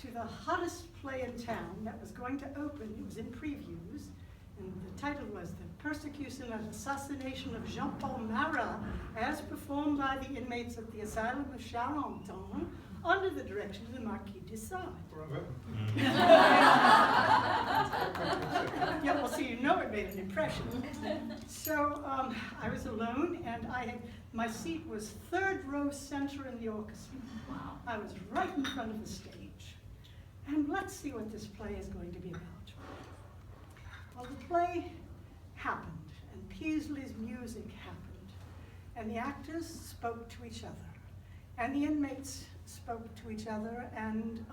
to the hottest play in town that was going to open. It was in previews, and the title was The Persecution and Assassination of Jean-Paul Marat, as performed by the inmates of the Asylum of Charenton, under the direction of the Marquis de Sade. Yeah, well, see, you know it made an impression. So I was alone, and my seat was third row center in the orchestra. Wow. I was right in front of the stage. And let's see what this play is going to be about. Well, the play happened, and Peasley's music happened, and the actors spoke to each other, and the inmates spoke to each other, and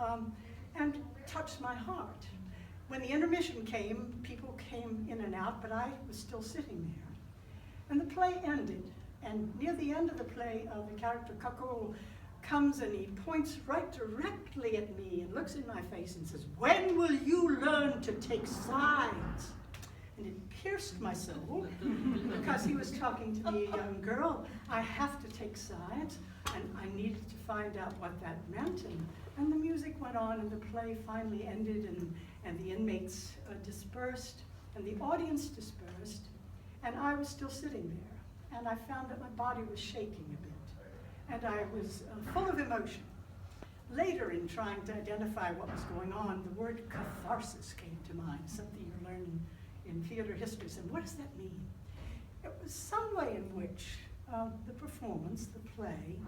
touched my heart. When the intermission came, people came in and out, but I was still sitting there. And the play ended, and near the end of the play, the character Cuckold comes and he points right directly at me and looks in my face and says, "When will you learn to take sides?" And it pierced my soul, because he was talking to me, a young girl. I have to take sides, and I needed to find out what that meant. And the music went on, and the play finally ended, and the inmates dispersed, and the audience dispersed, and I was still sitting there. And I found that my body was shaking a bit, and I was full of emotion. Later, in trying to identify what was going on, the word catharsis came to mind, something you learn in theater history. So what does that mean? It was some way in which the performance, the play,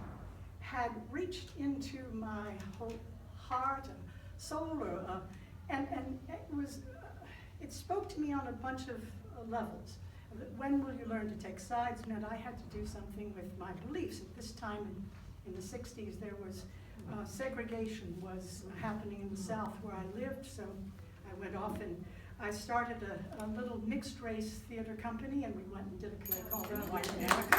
had reached into my whole heart and soul, and it spoke to me on a bunch of levels. When will you learn to take sides meant I had to do something with my beliefs. At this time in the 60s, there was segregation was happening in the South where I lived, so I went off and I started a little mixed race theater company, and we went and did a play called White America.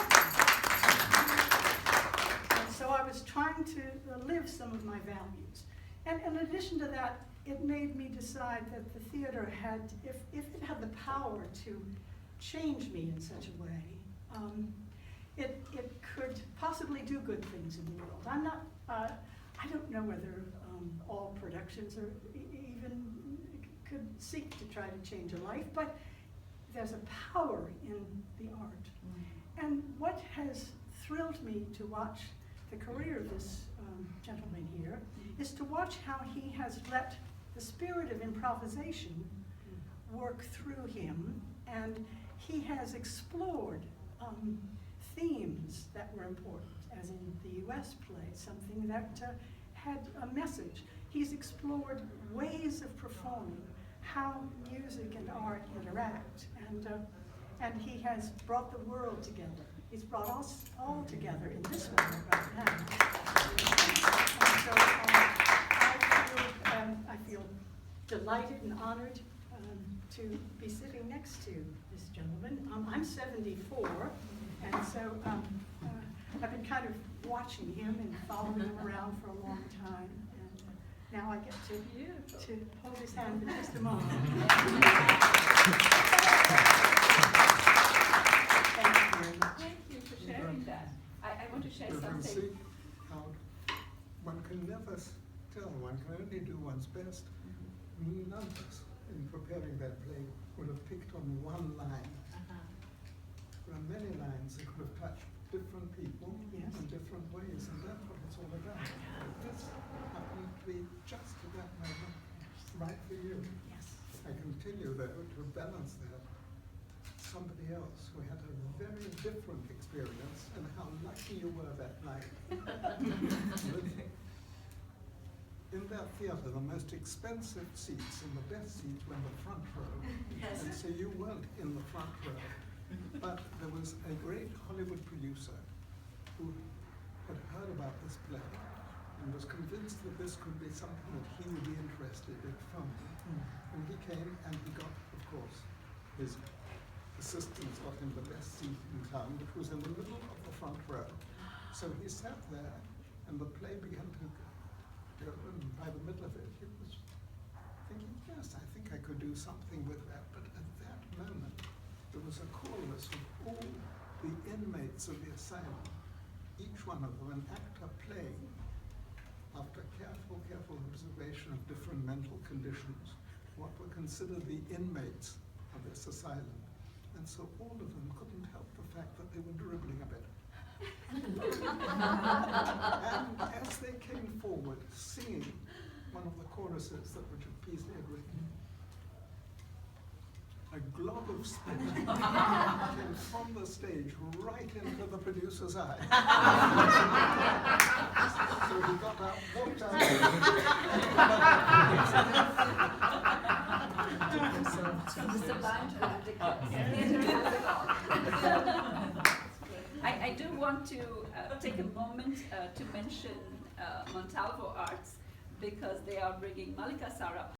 And so I was trying to live some of my values. And in addition to that, it made me decide that the theater had, if it had the power to change me in such a way, it could possibly do good things in the world. I don't know whether all productions are even could seek to try to change a life, but there's a power in the art. And what has thrilled me to watch the career of this gentleman here is to watch how he has let the spirit of improvisation work through him, and he has explored themes that were important, as in the US play, something that had a message. He's explored ways of performing, how music and art interact, and he has brought the world together. He's brought us all together in this moment right now. And so I feel delighted and honored to be sitting next to this gentleman. I'm 74, and so I've been kind of watching him and following him around for a long time. Now I get to hold his hand for just a moment. Thank you very much. Thank you for sharing that. I want to share something. See how one can never tell, one can only do one's best. None of us, in preparing that play, would have picked on one line. There are many lines that could have touched different people in different ways, and that's what it's all about. This happened to be just at that moment, right for you. Yes. I can tell you, though, to balance that, somebody else who had a very different experience, and how lucky you were that night. In that theater, the most expensive seats and the best seats were in the front row. Yes. And so you weren't in the front row. But there was a great Hollywood producer who had heard about this play and was convinced that this could be something that he would be interested in filming. And he came and he got, of course, his assistants got him the best seat in town, which was in the middle of the front row. So he sat there, and the play began to go, and by the middle of it, he was thinking, yes, I think I could do something with that. But at that moment, there was a chorus of all the inmates of the asylum, each one of them an actor playing, after careful observation population of different mental conditions, what were considered the inmates of this asylum. And so all of them couldn't help the fact that they were dribbling a bit. And as they came forward, singing one of the choruses that Richard Peasley had written, a glob of spit came from the stage right into the producer's eye. So he got out, walked out. Sublime to ridiculous. I do want to take a moment to mention Montalvo Arts, because they are bringing Malika Sara